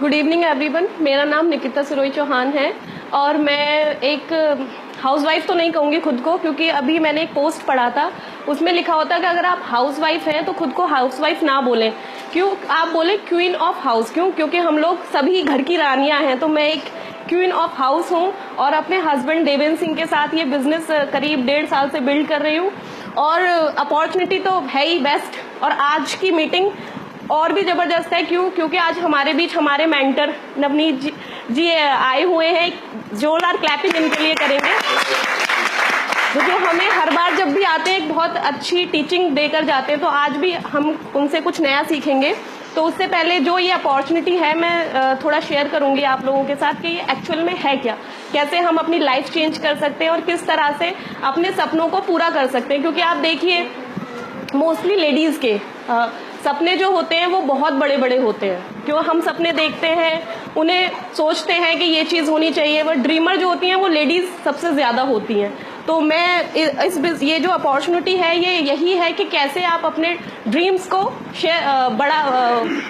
Good evening everyone. मेरा नाम निकिता सिरोही चौहान है और मैं एक हाउसवाइफ तो नहीं कहूँगी खुद को, क्योंकि अभी मैंने एक पोस्ट पढ़ा था, उसमें लिखा होता है कि अगर आप हाउसवाइफ हैं तो खुद को हाउसवाइफ ना बोलें, क्यों आप बोले क्वीन ऑफ हाउस। क्यों? क्योंकि हम लोग सभी घर की रानियां हैं। तो मैं एक क्वीन ऑफ हाउस हूँ और अपने हस्बैंड देवेंद्र सिंह के साथ ये बिजनेस करीब 1.5 साल से बिल्ड कर रही हूँ और अपॉर्चुनिटी तो है ही बेस्ट। और आज की मीटिंग और भी जबरदस्त है। क्यों? क्योंकि आज हमारे बीच हमारे मेंटर नवनीत जी आए हुए हैं। जोरदार क्लैपिंग इनके लिए करेंगे, जो हमें हर बार जब भी आते हैं एक बहुत अच्छी टीचिंग देकर जाते हैं। तो आज भी हम उनसे कुछ नया सीखेंगे। तो उससे पहले जो ये अपॉर्चुनिटी है मैं थोड़ा शेयर करूंगी आप लोगों के साथ कि ये एक्चुअल में है क्या, कैसे हम अपनी लाइफ चेंज कर सकते हैं और किस तरह से अपने सपनों को पूरा कर सकते हैं। क्योंकि आप देखिए मोस्टली लेडीज के सपने जो होते हैं वो बहुत बड़े बड़े होते हैं। क्यों? हम सपने देखते हैं, उन्हें सोचते हैं कि ये चीज़ होनी चाहिए, बट ड्रीमर जो होती हैं वो लेडीज सबसे ज़्यादा होती हैं। तो मैं ये जो अपॉर्चुनिटी है ये यही है कि कैसे आप अपने ड्रीम्स को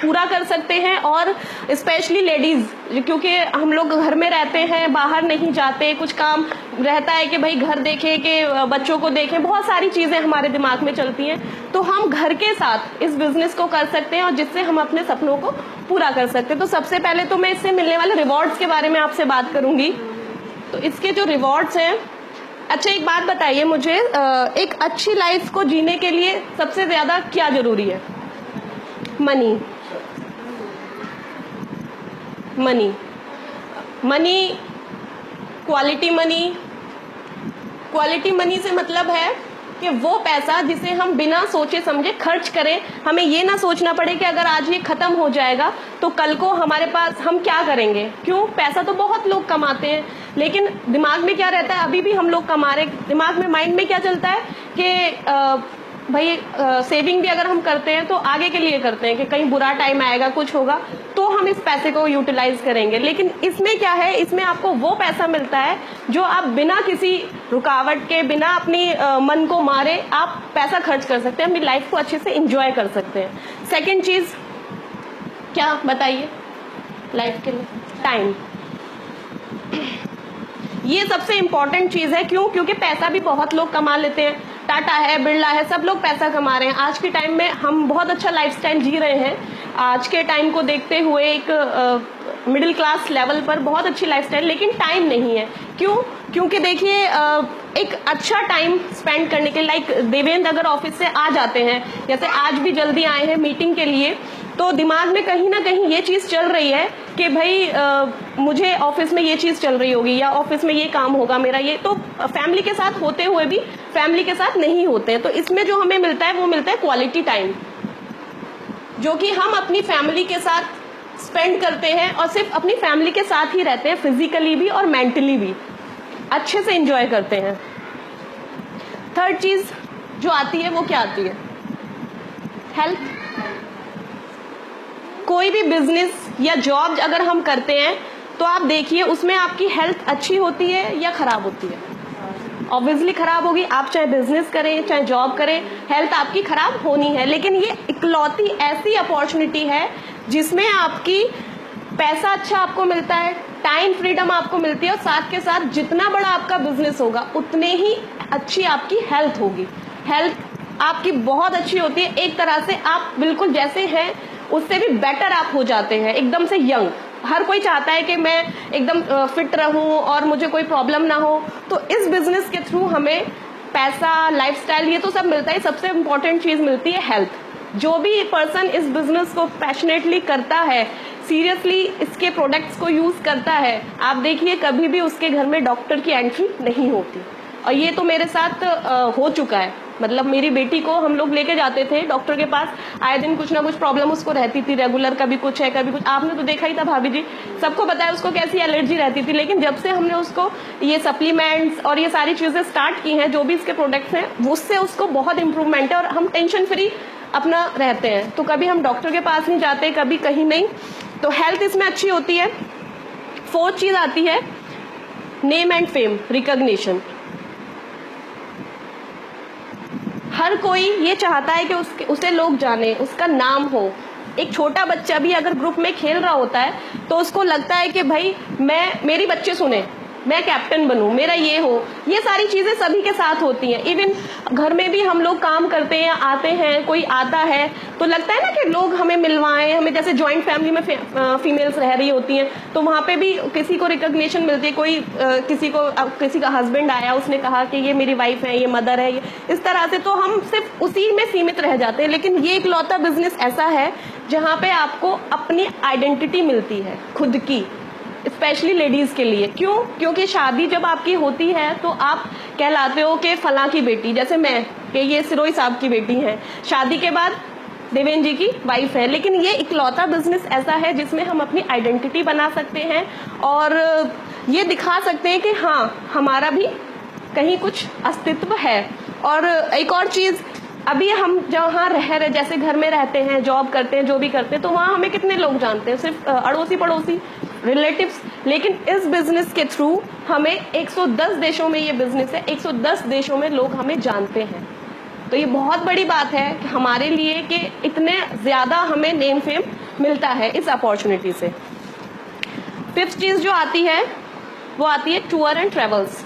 पूरा कर सकते हैं। और स्पेशली लेडीज, क्योंकि हम लोग घर में रहते हैं, बाहर नहीं जाते, कुछ काम रहता है कि भाई घर देखें कि बच्चों को देखें, बहुत सारी चीज़ें हमारे दिमाग में चलती हैं। तो हम घर के साथ इस बिजनेस को कर सकते हैं और जिससे हम अपने सपनों को पूरा कर सकते हैं। तो सबसे पहले तो मैं इससे मिलने वाले रिवॉर्ड्स के बारे में आपसे बात करूंगी। तो इसके जो रिवॉर्ड्स हैं, अच्छा एक बात बताइए मुझे, एक अच्छी लाइफ को जीने के लिए सबसे ज्यादा क्या जरूरी है? Money. Money money quality money. Quality money से मतलब है कि वो पैसा जिसे हम बिना सोचे समझे खर्च करें। हमें ये ना सोचना पड़े कि अगर आज ये खत्म हो जाएगा तो कल को हमारे पास हम क्या करेंगे। क्यों? पैसा तो बहुत लोग कमाते हैं, लेकिन दिमाग में क्या रहता है, अभी भी हम लोग कमा रहे, दिमाग में माइंड में क्या चलता है कि भाई सेविंग भी अगर हम करते हैं तो आगे के लिए करते हैं कि कहीं बुरा टाइम आएगा, कुछ होगा तो हम इस पैसे को यूटिलाइज करेंगे। लेकिन इसमें क्या है, इसमें आपको वो पैसा मिलता है जो आप बिना किसी रुकावट के, बिना अपनी मन को मारे आप पैसा खर्च कर सकते हैं, अपनी लाइफ को अच्छे से एंजॉय कर सकते हैं। सेकेंड चीज क्या बताइए लाइफ के लिए? टाइम। ये सबसे इंपॉर्टेंट चीज है। क्यों? क्योंकि पैसा भी बहुत लोग कमा लेते हैं, टाटा है, बिरला है, सब लोग पैसा कमा रहे हैं। आज के टाइम में हम बहुत अच्छा लाइफस्टाइल जी रहे हैं। आज के टाइम को देखते हुए एक मिडिल क्लास लेवल पर बहुत अच्छी लाइफस्टाइल, लेकिन टाइम नहीं है। क्यों? क्योंकि देखिए एक अच्छा टाइम स्पेंड करने के लिए, लाइक देवेंद्र अगर ऑफिस से आ जाते हैं, जैसे आज भी जल्दी आए हैं मीटिंग के लिए, तो दिमाग में कहीं ना कहीं ये चीज चल रही है कि भाई मुझे ऑफिस में ये चीज चल रही होगी या ऑफिस में ये काम होगा मेरा, ये तो फैमिली के साथ होते हुए भी फैमिली के साथ नहीं होते हैं। तो इसमें जो हमें मिलता है वो मिलता है क्वालिटी टाइम, जो कि हम अपनी फैमिली के साथ स्पेंड करते हैं और सिर्फ अपनी फैमिली के साथ ही रहते हैं, फिजिकली भी और मेंटली भी अच्छे से एंजॉय करते हैं। थर्ड चीज जो आती है वो क्या आती है? हेल्थ। कोई भी बिजनेस या जॉब अगर हम करते हैं तो आप देखिए उसमें आपकी हेल्थ अच्छी होती है या खराब होती है? ऑब्वियसली खराब होगी। आप चाहे बिजनेस करें चाहे जॉब करें, हेल्थ आपकी खराब होनी है। लेकिन ये इकलौती ऐसी अपॉर्चुनिटी है जिसमें आपकी पैसा अच्छा आपको मिलता है, टाइम फ्रीडम आपको मिलती है और साथ के साथ जितना बड़ा आपका बिजनेस होगा उतने ही अच्छी आपकी हेल्थ होगी। हेल्थ आपकी बहुत अच्छी होती है, एक तरह से आप बिल्कुल जैसे हैं उससे भी बेटर आप हो जाते हैं, एकदम से यंग। हर कोई चाहता है कि मैं एकदम फिट रहूं और मुझे कोई प्रॉब्लम ना हो। तो इस बिजनेस के थ्रू हमें पैसा, लाइफस्टाइल, ये तो सब मिलता है। सबसे इम्पोर्टेंट चीज मिलती है हेल्थ। जो भी पर्सन इस बिजनेस को पैशनेटली करता है, सीरियसली इसके प्रोडक्ट्स को यूज करता है, आप देखिए कभी भी उसके घर में डॉक्टर की एंट्री नहीं होती। और ये तो मेरे साथ हो चुका है। मतलब मेरी बेटी को हम लोग लेके जाते थे डॉक्टर के पास, आए दिन कुछ ना कुछ प्रॉब्लम उसको रहती थी रेगुलर, कभी कुछ है कभी कुछ। आपने तो देखा ही था भाभी जी, सबको पता है उसको कैसी एलर्जी रहती थी। लेकिन जब से हमने उसको ये सप्लीमेंट्स और ये सारी चीजें स्टार्ट की हैं, जो भी इसके प्रोडक्ट्स हैं, उससे उसको बहुत इंप्रूवमेंट है और हम टेंशन फ्री अपना रहते हैं। तो कभी हम डॉक्टर के पास नहीं जाते, कभी कहीं नहीं। तो हेल्थ इसमें अच्छी होती है। फोर्थ चीज आती है नेम एंड फेम, रिकॉग्निशन। हर कोई ये चाहता है कि उसे लोग जाने, उसका नाम हो, एक छोटा बच्चा भी अगर ग्रुप में खेल रहा होता है तो उसको लगता है कि भाई मेरी बच्चे सुने, मैं कैप्टन बनूं, मेरा ये हो। ये सारी चीजें सभी के साथ होती हैं। इवन घर में भी हम लोग काम करते हैं, आते हैं, कोई आता है तो लगता है ना कि लोग हमें मिलवाएं, हमें जैसे जॉइंट फैमिली में फीमेल्स रह रही होती हैं तो वहां पे भी किसी को रिकॉग्निशन मिलती है। कोई किसी का हस्बैंड आया, उसने कहा कि ये मेरी वाइफ है, ये मदर है, ये इस तरह से, तो हम सिर्फ उसी में सीमित रह जाते हैं। लेकिन ये इकलौता बिजनेस ऐसा है जहां पे आपको अपनी आइडेंटिटी मिलती है खुद की, स्पेशली लेडीज के लिए। क्यों? क्योंकि शादी जब आपकी होती है तो आप कहलाते हो कि फला की बेटी, जैसे मैं कि ये सिरोही साहब की बेटी है, शादी के बाद देवेंद्र जी की वाइफ है। लेकिन ये इकलौता बिजनेस ऐसा है जिसमें हम अपनी आइडेंटिटी बना सकते हैं और ये दिखा सकते हैं कि हाँ, हमारा भी कहीं कुछ अस्तित्व है। और एक और चीज, अभी हम जहाँ रह रहे, जैसे घर में रहते हैं, जॉब करते हैं, जो भी करते हैं, तो वहाँ हमें कितने लोग जानते हैं? सिर्फ अड़ोसी पड़ोसी, रिलेटिव्स। लेकिन इस बिजनेस के थ्रू हमें 110 देशों में ये बिजनेस है, 110 देशों में लोग हमें जानते हैं। तो ये बहुत बड़ी बात है कि हमारे लिए कि इतने ज्यादा हमें नेम फेम मिलता है इस अपॉर्चुनिटी से। फिफ्थ चीज जो आती है वो आती है टूर एंड ट्रेवल्स।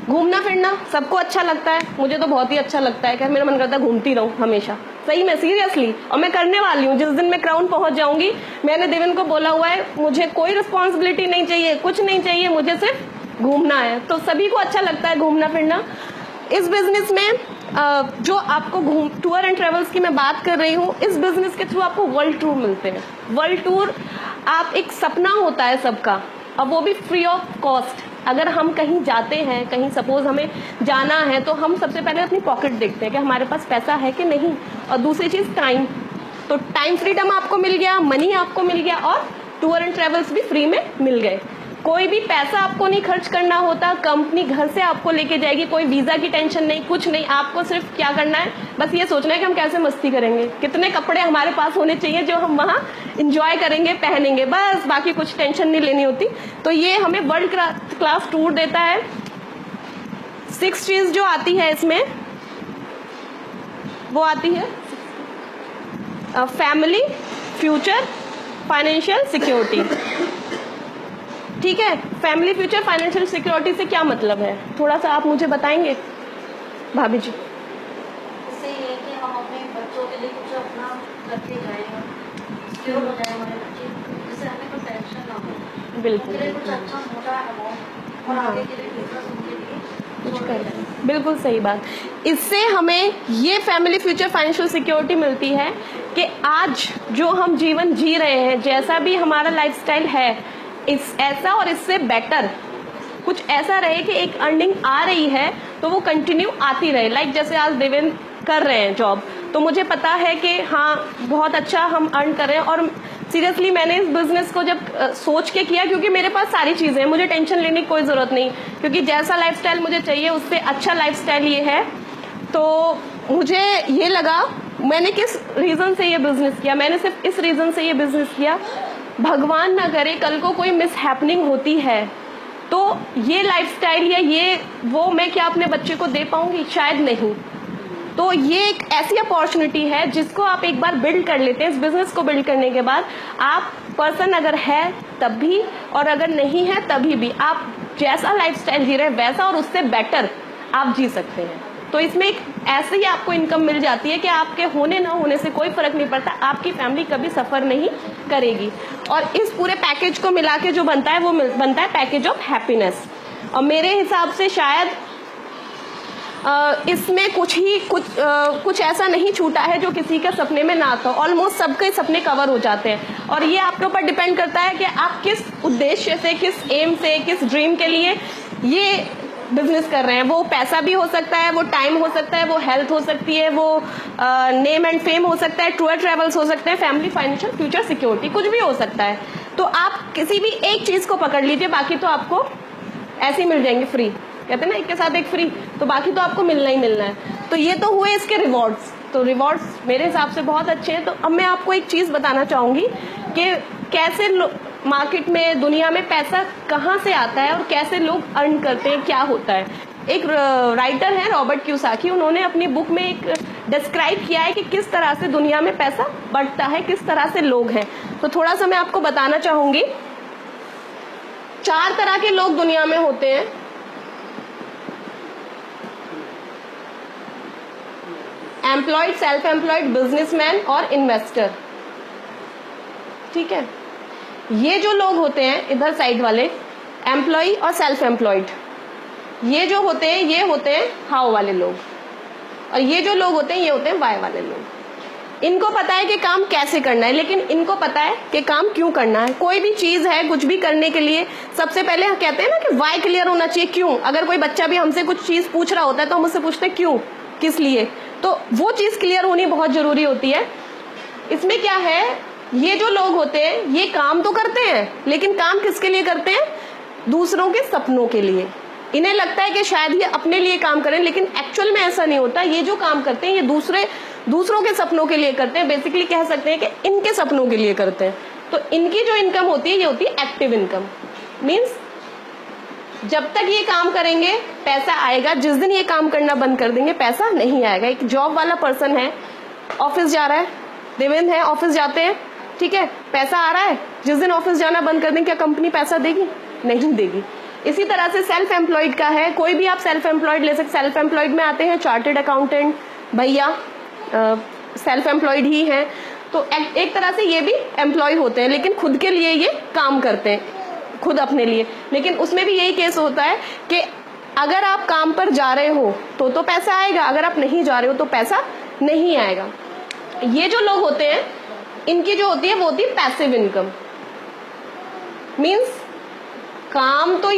घूमना फिरना सबको अच्छा लगता है, मुझे तो बहुत ही अच्छा लगता है कि मेरा मन करता है घूमती रहूं हमेशा, सही में, सीरियसली। और मैं करने वाली हूँ, जिस दिन मैं क्राउन पहुंच जाऊंगी, मैंने देवेंद्र को बोला हुआ है मुझे कोई रिस्पॉन्सिबिलिटी नहीं चाहिए, कुछ नहीं चाहिए, मुझे सिर्फ घूमना है। तो सभी को अच्छा लगता है घूमना फिरना। इस बिजनेस में जो आपको टूर एंड ट्रेवल्स की मैं बात कर रही हूँ, इस बिजनेस के थ्रू आपको वर्ल्ड टूर मिलते हैं। वर्ल्ड टूर आप एक सपना होता है सबका, और वो भी फ्री ऑफ कॉस्ट। अगर हम कहीं जाते हैं, कहीं सपोज हमें जाना है, तो हम सबसे पहले अपनी पॉकेट देखते हैं कि हमारे पास पैसा है कि नहीं, और दूसरी चीज टाइम। तो टाइम फ्रीडम आपको मिल गया, मनी आपको मिल गया, और टूर एंड ट्रेवल्स भी फ्री में मिल गए। कोई भी पैसा आपको नहीं खर्च करना होता, कंपनी घर से आपको लेके जाएगी, कोई वीजा की टेंशन नहीं, कुछ नहीं। आपको सिर्फ क्या करना है, बस ये सोचना है कि हम कैसे मस्ती करेंगे, कितने कपड़े हमारे पास होने चाहिए जो हम वहाँ इंजॉय करेंगे, पहनेंगे, बस, बाकी कुछ टेंशन नहीं लेनी होती। तो ये हमें वर्ल्ड क्लास टूर देता है। 6 चीज जो आती है इसमें, वो आती है फैमिली, फ्यूचर, फाइनेंशियल सिक्योरिटी। ठीक है, फैमिली, फ्यूचर, फाइनेंशियल सिक्योरिटी से क्या मतलब है, थोड़ा सा आप मुझे बताएंगे भाभी जी? इससे ये है कि हम अपने बच्चों के लिए कुछ अपना करके जाएंगे, सिक्योर हो जाए हमारे बच्चे, जिससे हमें कोई टेंशन ना हो। बिल्कुल, उनके लिए कुछ अच्छा मोटा अमाउंट और आगे के लिए बिजनेस उनके लिए कुछ कर, बिल्कुल सही बात। इससे हमें ये फैमिली, फ्यूचर, फाइनेंशियल सिक्योरिटी मिलती है कि आज जो हम जीवन जी रहे हैं, जैसा भी हमारा लाइफस्टाइल है, ऐसा और इससे बेटर कुछ ऐसा रहे कि एक अर्निंग आ रही है तो वो कंटिन्यू आती रहे। लाइक जैसे आज देवेंद्र कर रहे हैं जॉब, तो मुझे पता है कि हाँ, बहुत अच्छा हम अर्न कर रहे हैं। और सीरियसली मैंने इस बिजनेस को जब सोच के किया, क्योंकि मेरे पास सारी चीजें हैं, मुझे टेंशन लेने की कोई जरूरत नहीं, क्योंकि जैसा लाइफस्टाइल मुझे चाहिए उससे अच्छा लाइफस्टाइल ये है। तो मुझे ये लगा, मैंने किस रीजन से ये बिजनेस किया, मैंने सिर्फ इस रीजन से ये बिजनेस किया, भगवान ना करे कल को कोई मिस हैपनिंग होती है तो ये लाइफस्टाइल या ये वो मैं क्या अपने बच्चे को दे पाऊंगी? शायद नहीं। तो ये एक ऐसी अपॉर्चुनिटी है जिसको आप एक बार बिल्ड कर लेते हैं। इस बिजनेस को बिल्ड करने के बाद आप पर्सन अगर है तब भी, और अगर नहीं है तभी भी, आप जैसा लाइफस्टाइल जी रहे हैं वैसा और उससे बेटर आप जी सकते हैं। तो इसमें एक ऐसे ही आपको इनकम मिल जाती है कि आपके होने ना होने से कोई फर्क नहीं पड़ता, आपकी फैमिली कभी सफर नहीं करेगी। और इस पूरे पैकेज को मिला के जो बनता है वो बनता है पैकेज ऑफ हैप्पीनेस। और मेरे हिसाब से शायद इसमें कुछ ऐसा नहीं छूटा है जो किसी के सपने में ना आता। ऑलमोस्ट सबके सपने कवर हो जाते हैं। और ये आपके ऊपर डिपेंड करता है कि आप किस उद्देश्य से, किस एम से, किस ड्रीम के लिए ये बिजनेस कर रहे हैं। वो पैसा भी हो सकता है, वो टाइम हो सकता है, वो हेल्थ हो सकती है, वो नेम एंड फेम हो सकता है, टूर ट्रेवल्स हो सकते हैं, फैमिली, फाइनेंशियल, फ्यूचर सिक्योरिटी, कुछ भी हो सकता है। तो आप किसी भी एक चीज को पकड़ लीजिए, बाकी तो आपको ऐसे ही मिल जाएंगे फ्री। कहते हैं ना, एक के साथ एक फ्री, तो बाकी तो आपको मिलना ही मिलना है। तो ये तो हुए इसके रिवॉर्ड्स। तो रिवॉर्ड्स मेरे हिसाब से बहुत अच्छे हैं। तो अब मैं आपको एक चीज बताना चाहूंगी कि कैसे मार्केट में, दुनिया में पैसा कहाँ से आता है और कैसे लोग अर्न करते हैं, क्या होता है। एक राइटर है रॉबर्ट क्यूसाकी, उन्होंने अपनी बुक में एक डिस्क्राइब किया है कि किस तरह से दुनिया में पैसा बढ़ता है, किस तरह से लोग हैं। तो थोड़ा सा मैं आपको बताना चाहूंगी। 4 तरह के लोग दुनिया में होते हैं। एम्प्लॉयड, सेल्फ एम्प्लॉयड, बिजनेसमैन और इन्वेस्टर। ठीक है, ये जो लोग होते हैं इधर साइड वाले, एम्प्लॉय और सेल्फ एम्प्लॉयड, ये जो होते हैं ये होते हैं हाउ वाले लोग, और ये जो लोग होते हैं ये होते हैं वाई वाले लोग। इनको पता है कि काम कैसे करना है, लेकिन इनको पता है कि काम क्यों करना है। कोई भी चीज है, कुछ भी करने के लिए सबसे पहले हम कहते हैं ना कि वाई क्लियर होना चाहिए, क्यों। अगर कोई बच्चा भी हमसे कुछ चीज पूछ रहा होता है तो हम उससे पूछते हैं क्यों, किस लिए, तो वो चीज क्लियर होनी बहुत जरूरी होती है। इसमें क्या है, ये जो लोग होते हैं ये काम तो करते हैं, लेकिन काम किसके लिए करते हैं, दूसरों के सपनों के लिए। इन्हें लगता है कि शायद ये अपने लिए काम करें, लेकिन एक्चुअल में ऐसा नहीं होता। ये जो काम करते हैं ये दूसरों के सपनों के लिए करते हैं। बेसिकली कह सकते हैं कि इनके सपनों के लिए करते हैं। तो इनकी जो इनकम होती है ये होती है एक्टिव इनकम। मीन्स जब तक ये काम करेंगे पैसा आएगा, जिस दिन ये काम करना बंद कर देंगे पैसा नहीं आएगा। एक जॉब वाला पर्सन है, ऑफिस जा रहा है, देवेंद्र है, ऑफिस जाते हैं, ठीक है, पैसा आ रहा है, जिस दिन ऑफिस जाना बंद कर देंगे क्या कंपनी पैसा देगी, नहीं देगी। इसी तरह से सेल्फ एम्प्लॉयड का है, कोई भी आप सेल्फ एम्प्लॉयड ले सकते। सेल्फ एम्प्लॉयड में आते हैं चार्टर्ड अकाउंटेंट भैया, सेल्फ एम्प्लॉयड ही हैं। तो एक तरह से ये भी एम्प्लॉय होते हैं, लेकिन खुद के लिए ये काम करते हैं, खुद अपने लिए। लेकिन उसमें भी यही केस होता है कि अगर आप काम पर जा रहे हो तो पैसा आएगा, अगर आप नहीं जा रहे हो तो पैसा नहीं आएगा। ये जो लोग होते हैं इनकी जो होती है वो होती है पैसिव इनकम। मीन्स काम तो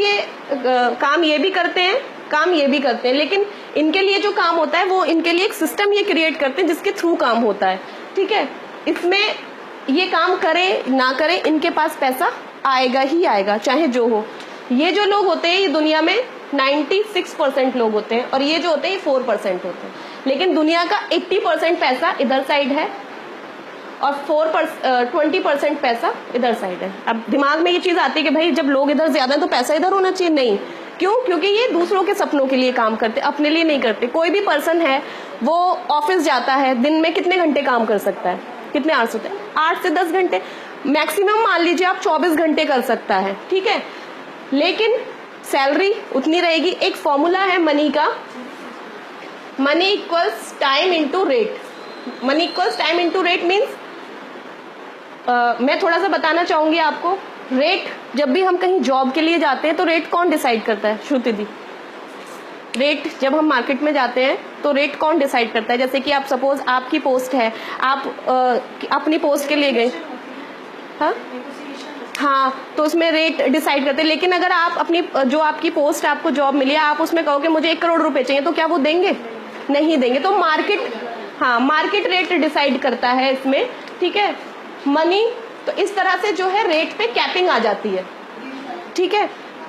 काम ये भी करते हैं, काम ये भी करते हैं, लेकिन इनके लिए जो काम होता है वो इनके लिए एक सिस्टम ये क्रिएट करते हैं जिसके थ्रू काम होता है। ठीक है, इसमें ये काम करे ना करे इनके पास पैसा आएगा ही आएगा, चाहे जो हो। ये जो लोग होते हैं ये दुनिया में 96% लोग होते हैं, और ये जो होते हैं ये 4% होते हैं। लेकिन दुनिया का 80% पैसा इधर साइड है और 20% पैसा इधर साइड है। अब दिमाग में ये चीज आती है कि भाई जब लोग इधर ज्यादा है तो पैसा इधर होना चाहिए, नहीं। क्यों? क्योंकि ये दूसरों के सपनों के लिए काम करते, अपने लिए नहीं करते। कोई भी पर्सन है वो ऑफिस जाता है, दिन में कितने घंटे काम कर सकता है, कितने आवर्स होते हैं, 8 से 10 घंटे मैक्सिमम। मान लीजिए आप 24 घंटे कर सकता है, ठीक है, लेकिन सैलरी उतनी रहेगी। एक फॉर्मूला है मनी का, money equals time into rate. Money equals time into rate means मैं थोड़ा सा बताना चाहूंगी आपको। रेट, जब भी हम कहीं जॉब के लिए जाते हैं तो रेट कौन डिसाइड करता है, श्रुति दी? रेट जब हम मार्केट में जाते हैं तो रेट कौन डिसाइड करता है? जैसे कि आप सपोज आपकी पोस्ट है, आप अपनी पोस्ट के लिए गए, हाँ, तो उसमें रेट डिसाइड करते हैं। लेकिन अगर आप अपनी जो आपकी पोस्ट, आपको जॉब मिली है, आप उसमें कहो कि मुझे 1 करोड़ रुपए चाहिए, तो क्या वो देंगे? नहीं देंगे। तो मार्केट, हाँ, मार्केट रेट डिसाइड करता है इसमें। ठीक है, मनी, तो इस तरह से जो है रेट पे कैपिंग आ जाती है। ठीक है,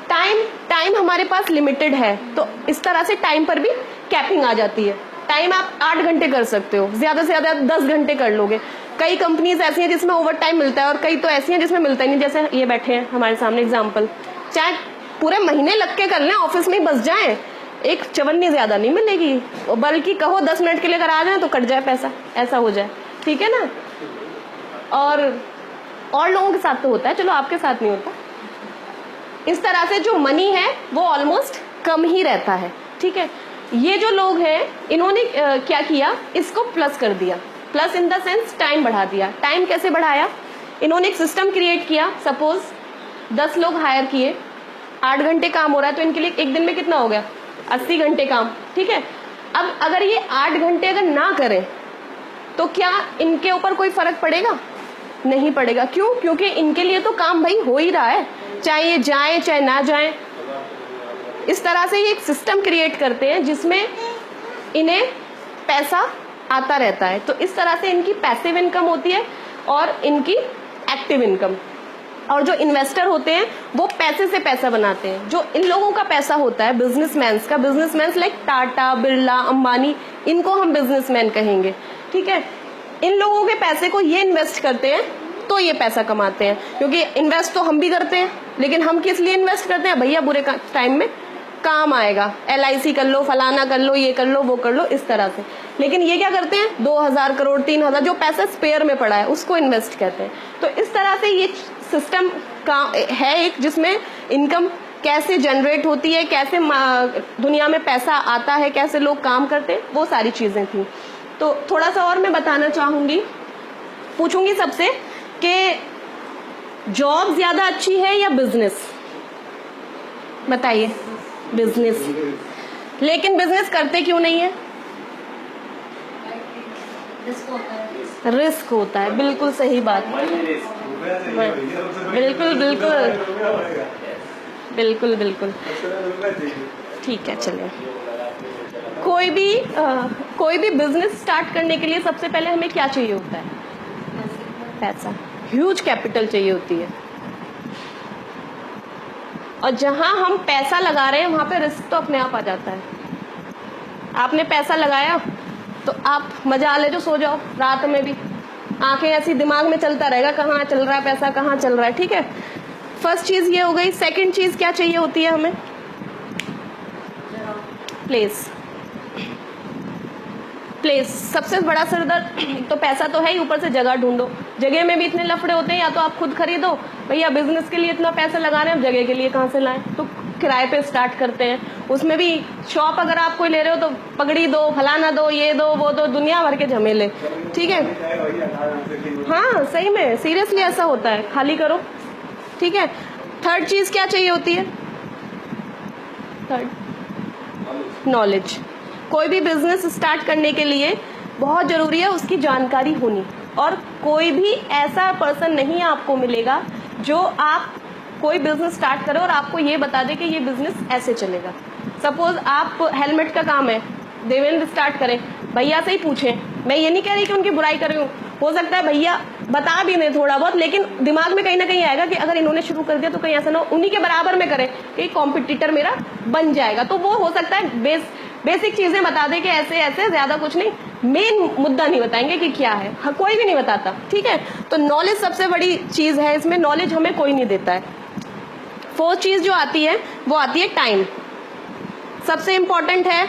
टाइम हमारे पास लिमिटेड है, तो इस तरह से टाइम पर भी कैपिंग आ जाती है। टाइम आप 8 घंटे कर सकते हो, ज्यादा से ज्यादा 10 घंटे कर लोगे। कई कंपनीज ऐसी हैं जिसमें ओवर टाइम मिलता है, और कई तो ऐसी हैं जिसमें मिलता ही नहीं। जैसे ये बैठे हैं हमारे सामने एग्जाम्पल, चाहे पूरे महीने लग के कर लें, ऑफिस में ही बस जाएं, एक चवन्नी ज्यादा नहीं मिलेगी, बल्कि कहो 10 मिनट के लिए अगर आ जाए तो कट जाए पैसा, ऐसा हो जाए। ठीक है ना? और लोगों के साथ तो होता है, चलो आपके साथ नहीं होता। इस तरह से जो मनी है वो ऑलमोस्ट कम ही रहता है। ठीक है, ये जो लोग हैं इन्होंने क्या किया, इसको प्लस कर दिया। Plus in the sense time बढ़ा दिया। टाइम कैसे बढ़ाया? इन्होंने एक सिस्टम क्रिएट किया। सपोज 10 लोग हायर किए, 8 घंटे काम हो रहा है, तो इनके लिए एक दिन में कितना हो गया? 80 घंटे काम। ठीक है, अब अगर ये 8 घंटे अगर ना करें तो क्या इनके ऊपर कोई फर्क पड़ेगा? नहीं पड़ेगा। क्यों? क्योंकि इनके लिए तो काम भाई हो ही रहा है, चाहे ये जाए चाहे ना जाए। इस तरह से ये एक सिस्टम क्रिएट करते हैं जिसमें इन्हें पैसा आता रहता है। तो इस तरह से इनकी पैसिव इनकम होती है और इनकी एक्टिव इनकम। और जो इन्वेस्टर होते हैं वो पैसे से पैसा बनाते हैं। जो इन लोगों का पैसा होता है बिजनेसमैन्स का, बिजनेसमैन लाइक टाटा, बिरला, अंबानी, इनको हम बिजनेसमैन कहेंगे। ठीक है, इन लोगों के पैसे को ये इन्वेस्ट करते हैं तो ये पैसा कमाते हैं। क्योंकि इन्वेस्ट तो हम भी करते हैं, लेकिन हम किस लिए इन्वेस्ट करते हैं भैया? बुरे टाइम में काम आएगा, LIC कर लो, फलाना कर लो, ये कर लो, वो कर लो, इस तरह से। लेकिन ये क्या करते हैं, 2000 करोड़ 3000 जो पैसा स्पेयर में पड़ा है उसको इन्वेस्ट कहते हैं। तो इस तरह से ये सिस्टम का है एक, जिसमें इनकम कैसे जनरेट होती है, कैसे दुनिया में पैसा आता है, कैसे लोग काम करते हैं, वो सारी चीजें थी। तो थोड़ा सा और मैं बताना चाहूंगी, पूछूंगी सबसे कि जॉब ज्यादा अच्छी है या बिजनेस? बताइए। बिजनेस। लेकिन बिजनेस करते क्यों नहीं है? रिस्क होता है, बिल्कुल सही बात। बिल्कुल बिल्कुल बिल्कुल बिल्कुल ठीक है। चलिए, कोई भी बिजनेस स्टार्ट करने के लिए सबसे पहले हमें क्या चाहिए होता है? पैसा। ह्यूज कैपिटल चाहिए होती है। और जहां हम पैसा लगा रहे हैं वहां पे रिस्क तो अपने आप आ जाता है। आपने पैसा लगाया तो आप मजा ले जो, सो जाओ रात में भी, आंखें ऐसी दिमाग में चलता रहेगा कहाँ चल रहा है पैसा, कहाँ चल रहा है। ठीक है, फर्स्ट चीज ये हो गई। सेकंड चीज क्या चाहिए होती है हमें? प्लेस। प्लेस सबसे बड़ा सिरदर्द। तो पैसा तो है ही, ऊपर से जगह ढूंढो। जगह में भी इतने लफड़े होते हैं, या तो आप खुद खरीदो, भैया बिजनेस के लिए इतना पैसा लगा रहे हैं, जगह के लिए कहाँ से लाएं? तो किराए पे स्टार्ट करते हैं। उसमें भी शॉप अगर आप कोई ले रहे हो तो पगड़ी दो, फलाना दो, ये दो, वो दो, दुनिया भर के झमेले। ठीक है, हाँ सही में सीरियसली ऐसा होता है, खाली करो। ठीक है, थर्ड चीज क्या चाहिए होती है? Third knowledge. कोई भी बिजनेस स्टार्ट करने के लिए बहुत जरूरी है उसकी जानकारी होनी। और कोई भी ऐसा पर्सन नहीं आपको मिलेगा जो आप कोई बिजनेस स्टार्ट करो और आपको ये बता दे कि ये बिजनेस ऐसे चलेगा। सपोज आप हेलमेट का काम है, देवेंद्र स्टार्ट करें, भैया से ही पूछें। मैं ये नहीं कह रही कि उनकी बुराई कर रही हूँ, हो सकता है भैया बता भी नहीं थोड़ा बहुत, लेकिन दिमाग में कहीं ना कहीं आएगा कि अगर इन्होंने शुरू कर दिया तो कहीं ऐसा ना हो उन्हीं के बराबर में करें कि कॉम्पिटिटर मेरा बन जाएगा। तो वो हो सकता है बेसिक चीजें बता दे कि ऐसे ऐसे, ज्यादा कुछ नहीं, मेन मुद्दा नहीं बताएंगे कि क्या है। हाँ, कोई भी नहीं बताता। ठीक है, तो नॉलेज सबसे बड़ी चीज है इसमें, नॉलेज हमें कोई नहीं देता है। फोर्थ चीज जो आती है वो आती है टाइम। सबसे इंपॉर्टेंट है,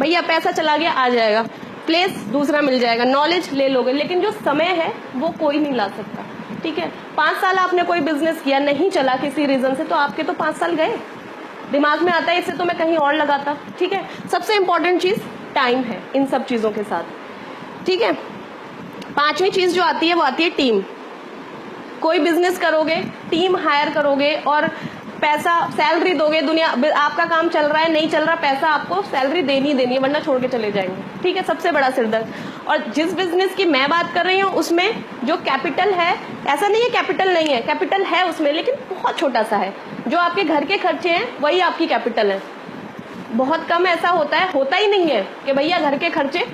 भैया पैसा चला गया आ जाएगा, प्लेस दूसरा मिल जाएगा, नॉलेज ले लोगे, लेकिन जो समय है वो कोई नहीं ला सकता। ठीक है, 5 साल आपने कोई बिजनेस किया, नहीं चला किसी रीजन से, तो आपके तो 5 साल गए। दिमाग में आता है इससे तो मैं कहीं और लगाता। ठीक है, सबसे इंपॉर्टेंट चीज टाइम है इन सब चीजों के साथ। ठीक है, पांचवी चीज जो आती है वो आती है टीम। कोई बिजनेस करोगे, टीम हायर करोगे और पैसा सैलरी दोगे। दुनिया आपका काम चल रहा है नहीं चल रहा, पैसा आपको सैलरी देनी ही देनी है, वरना छोड़ के चले जाएंगे। ठीक है, सबसे बड़ा सिरदर्द। और जिस बिजनेस की मैं बात कर रही हूँ उसमें जो कैपिटल है, ऐसा नहीं है कैपिटल नहीं है, कैपिटल है उसमें, लेकिन बहुत छोटा सा है। जो आपके घर के खर्चे हैं वही आपकी कैपिटल है। बहुत कम ऐसा होता है, होता ही नहीं है कि भैया घर के खर्चे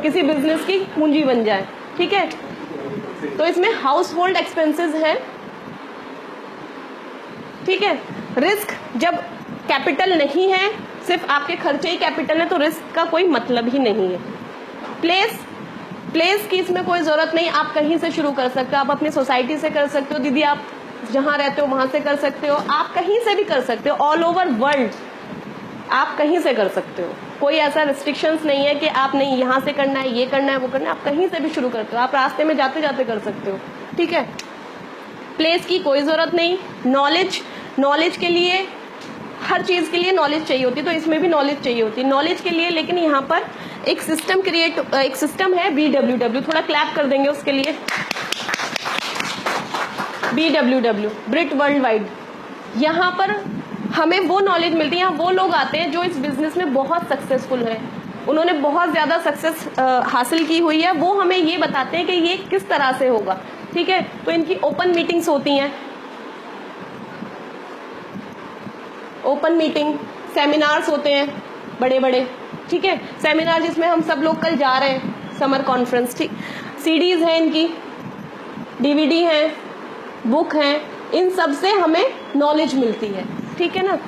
किसी बिजनेस की पूंजी बन जाए। ठीक है, तो इसमें हाउस होल्ड एक्सपेंसेस है। ठीक है, रिस्क जब कैपिटल नहीं है, सिर्फ आपके खर्चे ही कैपिटल है, तो रिस्क का कोई मतलब ही नहीं है। प्लेस की इसमें कोई जरूरत नहीं, आप कहीं से शुरू कर सकते हो। आप अपनी सोसाइटी से कर सकते हो, दीदी आप जहां रहते हो वहां से कर सकते हो, आप कहीं से भी कर सकते हो, ऑल ओवर वर्ल्ड आप कहीं से कर सकते हो। कोई ऐसा रिस्ट्रिक्शंस नहीं है कि आप नहीं यहाँ से करना है, ये करना है, वो करना है, आप कहीं से भी शुरू करते हो, आप रास्ते में जाते जाते कर सकते हो। ठीक है, प्लेस की कोई जरूरत नहीं। नॉलेज के लिए, हर चीज के लिए नॉलेज चाहिए होती है, तो इसमें भी नॉलेज चाहिए होती है नॉलेज के लिए। लेकिन यहाँ पर एक सिस्टम है BWW, थोड़ा क्लैप कर देंगे उसके लिए। BWW, Brit world wide. यहाँ पर हमें वो नॉलेज मिलती है, वो लोग आते हैं जो इस बिजनेस में बहुत सक्सेसफुल है, उन्होंने बहुत ज्यादा सक्सेस हासिल की हुई है, वो हमें ये बताते हैं कि ये किस तरह से होगा। ठीक है, तो इनकी ओपन मीटिंग्स होती हैं, ओपन मीटिंग, सेमिनार्स होते हैं बड़े बड़े। ठीक है, सेमिनार जिसमें हम सब लोग कल जा रहे हैं, समर कॉन्फ्रेंस। ठीक, सीडीज हैं इनकी, DVD हैं, बुक हैं, इन सब से हमें नॉलेज मिलती है। ठीक है ना।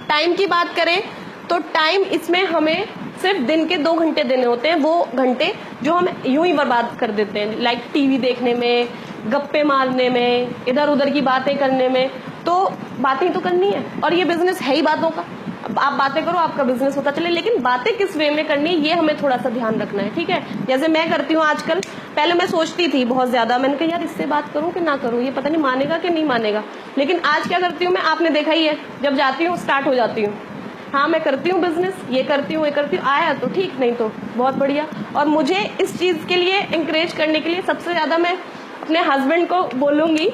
टाइम की बात करें तो टाइम इसमें हमें सिर्फ दिन के 2 घंटे देने होते हैं, वो घंटे जो हम यूं ही बर्बाद कर देते हैं, लाइक टीवी देखने में, गप्पे मारने में, इधर उधर की बातें करने में। तो बातें तो करनी है, और ये बिजनेस है ही बातों का। आप बातें करो, आपका बिजनेस होता चले, लेकिन बातें किस वे में करनी है ये हमें थोड़ा सा ध्यान रखना है, ठीक है। जैसे मैं करती हूँ आजकल, पहले मैं सोचती थी बहुत ज्यादा, मैंने कहा यार इससे बात करूँ कि ना करूँ, ये पता नहीं मानेगा कि नहीं मानेगा, लेकिन आज क्या करती हूँ मैं, आपने देखा ही है, जब जाती हूँ स्टार्ट हो जाती हूँ, हाँ मैं करती हूँ बिजनेस, ये करती हूँ, आया तो ठीक, नहीं तो बहुत बढ़िया। और मुझे इस चीज के लिए इंकरेज करने के लिए सबसे ज्यादा मैं अपने हस्बैंड को बोलूंगी,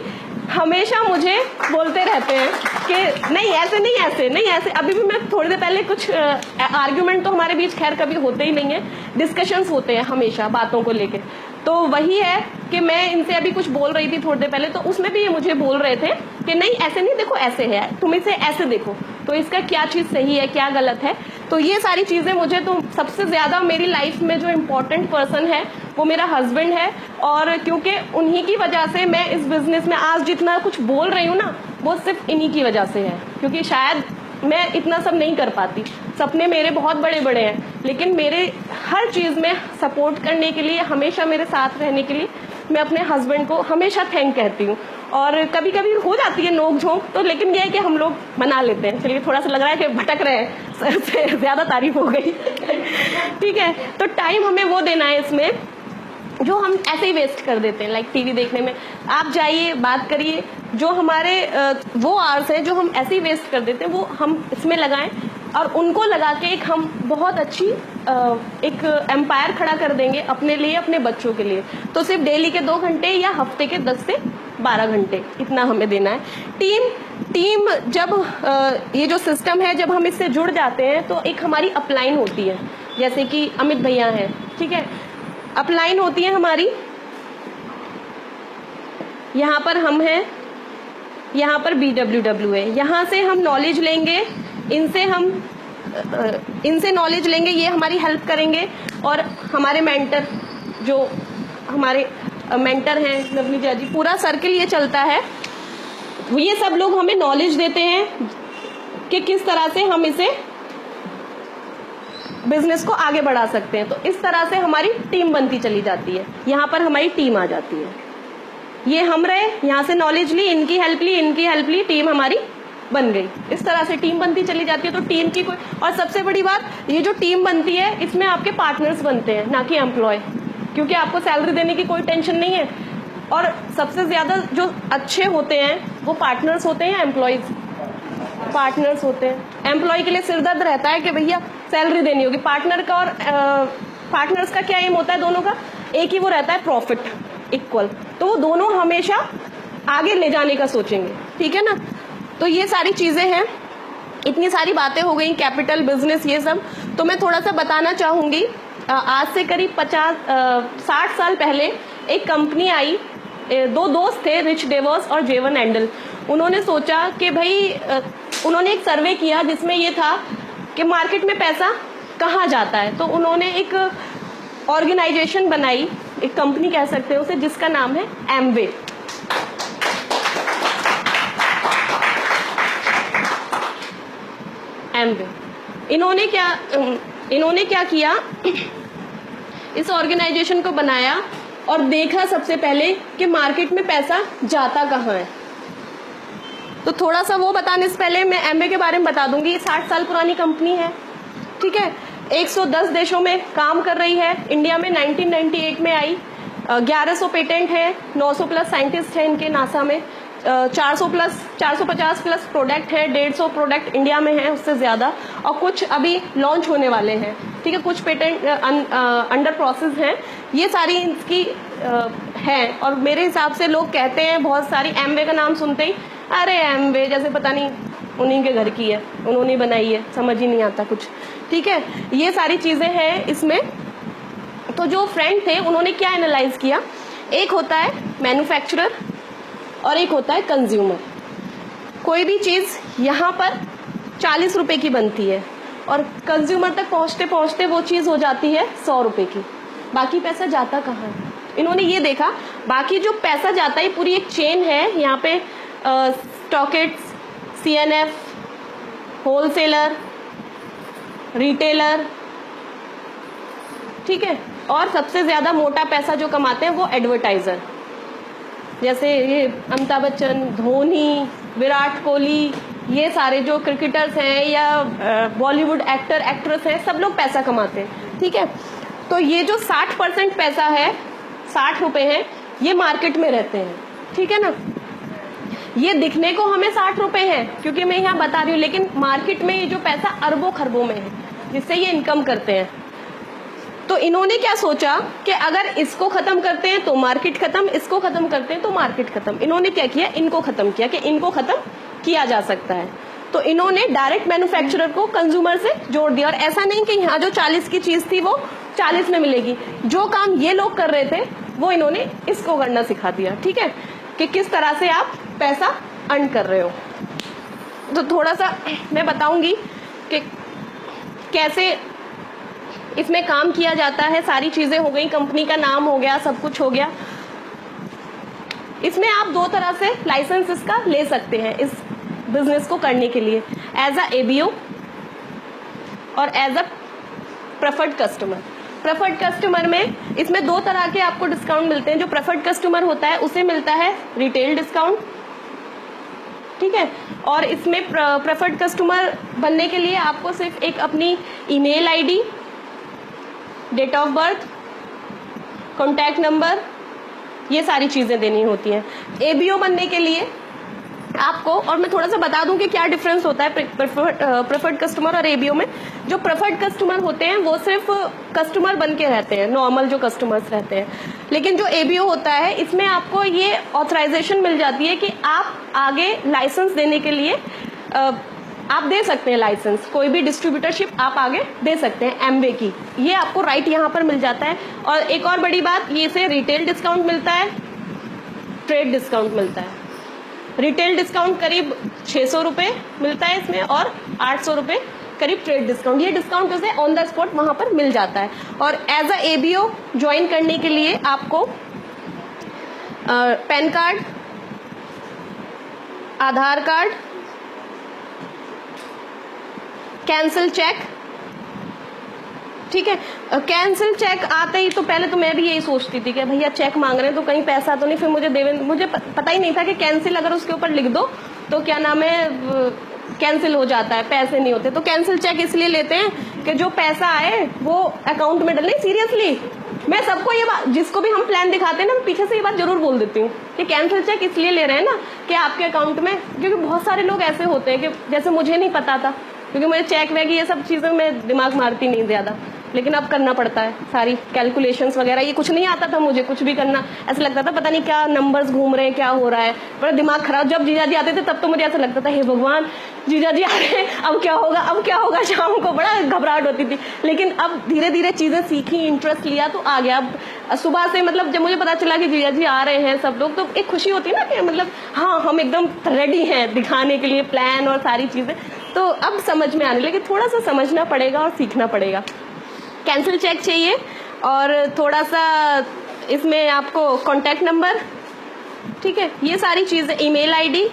हमेशा मुझे बोलते रहते हैं कि नहीं ऐसे नहीं, ऐसे नहीं, ऐसे। अभी भी मैं थोड़ी देर पहले कुछ आर्ग्यूमेंट तो हमारे बीच खैर कभी होते ही नहीं है, डिस्कशंस होते हैं हमेशा बातों को लेके। तो वही है कि मैं इनसे अभी कुछ बोल रही थी थोड़ी देर पहले, तो उसमें भी ये मुझे बोल रहे थे कि नहीं ऐसे नहीं, देखो ऐसे है, तुम इसे ऐसे देखो, तो इसका क्या चीज सही है क्या गलत है। तो ये सारी चीजें मुझे, तो सबसे ज्यादा मेरी लाइफ में जो इम्पोर्टेंट पर्सन है वो मेरा हस्बैंड है, और क्योंकि उन्हीं की वजह से मैं इस बिजनेस में आज जितना कुछ बोल रही हूँ ना, वो सिर्फ इन्हीं की वजह से है, क्योंकि शायद मैं इतना सब नहीं कर पाती। सपने मेरे बहुत बड़े बड़े हैं, लेकिन मेरे हर चीज में सपोर्ट करने के लिए, हमेशा मेरे साथ रहने के लिए मैं अपने हस्बैंड को हमेशा थैंक कहती हूँ। और कभी कभी हो जाती है नोक झोंक, तो लेकिन ये है कि हम लोग मना लेते हैं। चलिए, थोड़ा सा लग रहा है कि भटक रहे हैं, सर से ज्यादा तारीफ हो गई ठीक है, तो टाइम हमें वो देना है इसमें जो हम ऐसे ही वेस्ट कर देते हैं, लाइक टीवी देखने में। आप जाइए, बात करिए, जो हमारे वो आवर्स हैं जो हम ऐसे ही वेस्ट कर देते हैं, वो हम इसमें लगाएं, और उनको लगा के एक हम बहुत अच्छी एक एम्पायर खड़ा कर देंगे अपने लिए, अपने बच्चों के लिए। तो सिर्फ डेली के 2 घंटे या हफ्ते के 10 से 12 घंटे, इतना हमें देना है। टीम जब ये जो सिस्टम है, जब हम इससे जुड़ जाते हैं तो एक हमारी अपलाइन होती है, जैसे कि अमित भैया हैं, ठीक है, अपलाइन होती है हमारी, यहाँ पर हम हैं, यहाँ पर BWW है, यहाँ से हम नॉलेज लेंगे, इनसे नॉलेज लेंगे, ये हमारी हेल्प करेंगे। और हमारे मेंटर, जो हमारे मेंटर हैं लवली जया जी, पूरा सर्किल ये चलता है, ये सब लोग हमें नॉलेज देते हैं कि किस तरह से हम इसे बिजनेस को आगे बढ़ा सकते हैं। तो इस तरह से हमारी टीम बनती चली जाती है, यहाँ पर हमारी टीम आ जाती है, ये हम रहे, यहाँ से नॉलेज ली, इनकी हेल्प ली, टीम हमारी बन गई। इस तरह से टीम बनती चली जाती है। तो टीम की कोई, और सबसे बड़ी बात, ये जो टीम बनती है इसमें आपके पार्टनर्स बनते हैं, ना कि एम्प्लॉय, क्योंकि आपको सैलरी देने की कोई टेंशन नहीं है। और सबसे ज्यादा जो अच्छे होते हैं वो पार्टनर्स होते हैं या एम्प्लॉयज? पार्टनर्स होते हैं। एम्प्लॉय के लिए सिरदर्द रहता है कि भैया सैलरी देनी होगी, पार्टनर का और पार्टनर्स का क्या एम होता है, दोनों का एक ही वो रहता है, प्रॉफिट इक्वल। तो वो दोनों हमेशा आगे ले जाने का सोचेंगे, ठीक है ना। तो ये सारी चीजें हैं, इतनी सारी बातें हो गई, कैपिटल, बिजनेस, ये सब। तो मैं थोड़ा सा बताना चाहूंगी, आज से करीब 60 साल पहले एक कंपनी आई, 2 दोस्त थे, रिच डेवर्स और जेवन एंडल। उन्होंने सोचा कि भाई, उन्होंने एक सर्वे किया जिसमें ये था कि मार्केट में पैसा कहाँ जाता है। तो उन्होंने एक ऑर्गेनाइजेशन बनाई, एक कंपनी कह सकते हैं उसे, जिसका नाम है एमवे। एमवे इन्होंने क्या किया, इस ऑर्गेनाइजेशन को बनाया और देखा सबसे पहले कि मार्केट में पैसा जाता कहाँ है। तो थोड़ा सा वो बताने से पहले मैं एमवे के बारे में बता दूंगी। 60 साल पुरानी कंपनी है, ठीक है, 110 देशों में काम कर रही है। इंडिया में 1998 में आई, 1100 पेटेंट है, 900 प्लस साइंटिस्ट है इनके नासा में, 450 प्लस प्रोडक्ट है, 150 प्रोडक्ट इंडिया में है, उससे ज्यादा, और कुछ अभी लॉन्च होने वाले हैं, ठीक है, कुछ पेटेंट अंडर प्रोसेस हैं। ये सारी इसकी है। और मेरे हिसाब से लोग कहते हैं, बहुत सारी एमवे का नाम सुनते ही, अरे एमवे जैसे पता नहीं उन्हीं के घर की है, उन्होंने बनाई है, समझ ही नहीं आता कुछ, ठीक है। ये सारी चीजें हैं इसमें। तो जो फ्रेंड थे उन्होंने क्या एनालाइज किया, एक होता है मैन्युफैक्चरर और एक होता है कंज्यूमर। कोई भी चीज यहाँ पर 40 रुपए की बनती है और कंज्यूमर तक पहुंचते पहुंचते वो चीज हो जाती है 100 रुपए की। बाकी पैसा जाता कहाँ है? इन्होंने ये देखा, बाकी जो पैसा जाता है पूरी एक चेन है। यहाँ पे स्टॉकेट्स, CNF, होलसेलर, रिटेलर, ठीक है, और सबसे ज्यादा मोटा पैसा जो कमाते हैं वो एडवर्टाइजर, जैसे ये अमिताभ बच्चन, धोनी, विराट कोहली, ये सारे जो क्रिकेटर्स हैं या बॉलीवुड एक्टर एक्ट्रेस हैं, सब लोग पैसा कमाते हैं, ठीक है। तो ये जो 60% पैसा है, 60 रुपए है, ये मार्केट में रहते हैं, ठीक है ना। ये दिखने को हमें 60 रुपए है क्योंकि मैं यहाँ बता रही हूँ, लेकिन मार्केट में ये जो पैसा अरबों खरबों में है जिससे ये इनकम करते हैं। तो इन्होंने क्या सोचा कि अगर इसको खत्म करते हैं तो मार्केट खत्म, इसको खत्म करते हैं तो मार्केट खत्म। इन्होंने क्या किया, इनको खत्म किया कि इनको खत्म किया जा सकता है। तो इन्होंने डायरेक्ट मैन्युफैक्चरर को कंज्यूमर से जोड़ दिया। और ऐसा नहीं कि यहाँ जो 40 की चीज थी वो 40 में मिलेगी, जो काम ये लोग कर रहे थे वो इन्होंने इसको करना सिखा दिया, ठीक है, कि किस तरह से आप पैसा अर्न कर रहे हो। तो थोड़ा सा मैं बताऊंगी कि कैसे इसमें काम किया जाता है। सारी चीजें हो गई, कंपनी का नाम हो गया, सब कुछ हो गया। इसमें आप दो तरह से लाइसेंस इसका ले सकते हैं इस बिजनेस को करने के लिए, एज अ एबीओ और as a preferred customer. Preferred customer में इसमें दो तरह के आपको डिस्काउंट मिलते हैं। जो प्रेफर्ड कस्टमर होता है उसे मिलता है रिटेल डिस्काउंट, ठीक है। और इसमें प्रेफर्ड कस्टमर बनने के लिए आपको सिर्फ एक अपनी email ID, date of birth, contact number, ये सारी चीजें देनी होती हैं। एबीओ बनने के लिए आपको, और मैं थोड़ा सा बता दूं कि क्या डिफरेंस होता है प्रेफर्ड कस्टमर और एबीओ में। जो प्रेफर्ड कस्टमर होते हैं वो सिर्फ कस्टमर बन के रहते हैं, नॉर्मल जो कस्टमर्स रहते हैं। लेकिन जो एबीओ होता है इसमें आपको ये ऑथराइजेशन मिल जाती है कि आप आगे लाइसेंस देने के लिए आप दे सकते हैं लाइसेंस, कोई भी डिस्ट्रीब्यूटरशिप आप आगे दे सकते हैं एमवे की, ये आपको राइट यहाँ पर मिल जाता है। और एक और बड़ी बात, ये से रिटेल डिस्काउंट मिलता है, ट्रेड डिस्काउंट मिलता है। रिटेल डिस्काउंट करीब 600 रुपए मिलता है इसमें, और 800 रुपए करीब ट्रेड डिस्काउंट। ये डिस्काउंट उसे ऑन द स्पॉट वहां पर मिल जाता है। और एज अ एबीओ ज्वाइन करने के लिए आपको पैन कार्ड, आधार कार्ड, कैंसिल चेक, ठीक है। कैंसिल चेक आते ही तो पहले तो मैं भी यही सोचती थी कि भैया चेक मांग रहे हैं तो कहीं पैसा तो नहीं, फिर मुझे पता ही नहीं था कि कैंसिल अगर उसके ऊपर लिख दो तो क्या नाम है, कैंसिल हो जाता है, पैसे नहीं होते। तो कैंसिल चेक इसलिए लेते हैं कि जो पैसा आए वो अकाउंट में डले। सीरियसली मैं सबको ये बात, जिसको भी हम प्लान दिखाते हैं ना, मैं पीछे से ये बात जरूर बोल देती हूँ कि कैंसिल चेक इसलिए ले रहे हैं ना कि आपके अकाउंट में, क्योंकि बहुत सारे लोग ऐसे होते हैं कि जैसे मुझे नहीं पता था, क्योंकि मुझे चेक वैक ये सब चीजें मैं दिमाग मारती नहीं ज्यादा, लेकिन अब करना पड़ता है सारी कैलकुलेशंस वगैरह। ये कुछ नहीं आता था मुझे, कुछ भी करना ऐसा लगता था पता नहीं क्या नंबर्स घूम रहे हैं, क्या हो रहा है, बड़ा दिमाग खराब। जब जीजा जी आते थे तब तो मुझे ऐसा लगता था हे भगवान जीजा जी आ रहे हैं, अब क्या होगा, अब क्या होगा, शाम को बड़ा घबराहट होती थी। लेकिन अब धीरे धीरे चीजें सीखी, इंटरेस्ट लिया तो आ गया। अब सुबह से मतलब जब मुझे पता चला कि जीजा जी आ रहे हैं सब लोग, तो एक खुशी होती है ना कि मतलब हाँ हम एकदम रेडी हैं दिखाने के लिए प्लान और सारी चीजें। तो अब समझ में आने लगी, थोड़ा सा समझना पड़ेगा और सीखना पड़ेगा। कैंसिल चेक चाहिए, और थोड़ा सा इसमें आपको कॉन्टैक्ट नंबर, ठीक है, ये सारी चीजें, ईमेल आईडी।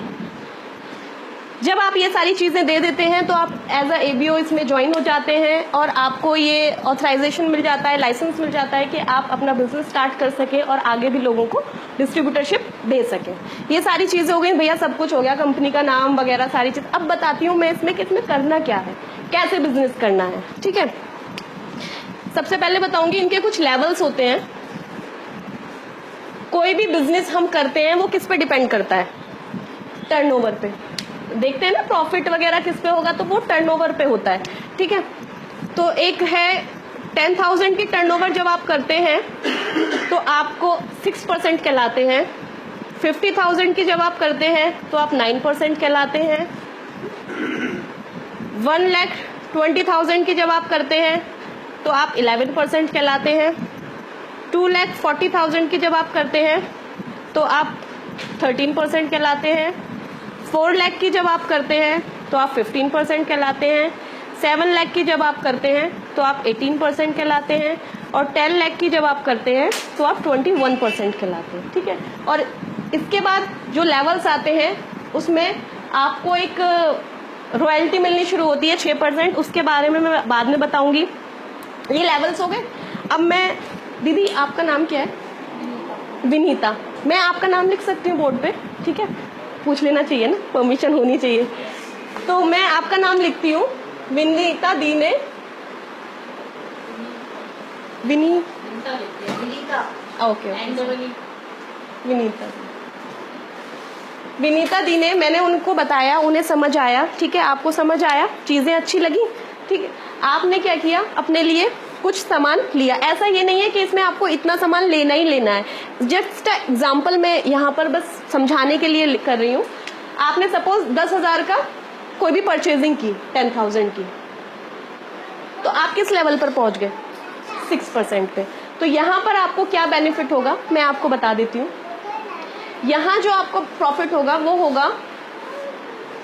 जब आप ये सारी चीजें दे देते हैं तो आप एज अ एबीओ इसमें ज्वाइन हो जाते हैं और आपको ये ऑथराइजेशन मिल जाता है, लाइसेंस मिल जाता है कि आप अपना बिजनेस स्टार्ट कर सके और आगे भी लोगों को डिस्ट्रीब्यूटरशिप दे सके। ये सारी चीजें हो गई भैया, सब कुछ हो गया, कंपनी का नाम वगैरह सारी चीज। अब बताती हूँ मैं इसमें कि इसमें करना क्या है, कैसे बिजनेस करना है, ठीक है। सबसे पहले बताऊंगी इनके कुछ लेवल्स होते हैं। कोई भी बिजनेस हम करते हैं वो किस पे डिपेंड करता है, टर्नओवर पे। देखते हैं ना प्रॉफिट वगैरह किस पे होगा, तो वो टर्नओवर पे होता है, ठीक है। तो एक है 10,000 की टर्नओवर जब आप करते हैं तो आपको 6% कहलाते हैं। 50,000 की जब आप करते हैं तो आप 9% कहलाते हैं। 1,20,000 की जब आप करते हैं तो आप 11% कहलाते हैं। 2,40,000 की जब आप करते हैं तो आप 13% कहलाते हैं। 4 लाख की जब आप करते हैं तो आप 15% कहलाते हैं। 7 लाख की जब आप करते हैं तो आप 18% कहलाते हैं। और 10 लाख की जब आप करते हैं तो आप 21% कहलाते हैं, ठीक है। और इसके बाद जो लेवल्स आते हैं उसमें आपको एक रॉयल्टी मिलनी शुरू होती है 6%, उसके बारे में मैं बाद में बताऊंगी। ये लेवल्स हो गए। अब मैं, दीदी आपका नाम क्या है? विनीता। मैं आपका नाम लिख सकती हूँ बोर्ड पे, ठीक है। पूछ लेना चाहिए ना, परमिशन होनी चाहिए। तो मैं आपका नाम लिखती हूँ, विनीता दी ने, ओके, विनीता दी ने, मैंने उनको बताया, उन्हें समझ आया, ठीक है, आपको समझ आया, चीजें अच्छी लगी, ठीक है, आपने क्या किया, अपने लिए कुछ सामान लिया। ऐसा ये नहीं है कि इसमें आपको इतना सामान लेना ही लेना है, जस्ट एग्जाम्पल मैं यहाँ पर बस समझाने के लिए कर रही हूँ। आपने सपोज 10,000 का कोई भी परचेजिंग की, 10,000 की, तो आप किस लेवल पर पहुंच गए, 6% पे। तो यहाँ पर आपको क्या बेनिफिट होगा मैं आपको बता देती हूँ। यहाँ जो आपको प्रॉफिट होगा वो होगा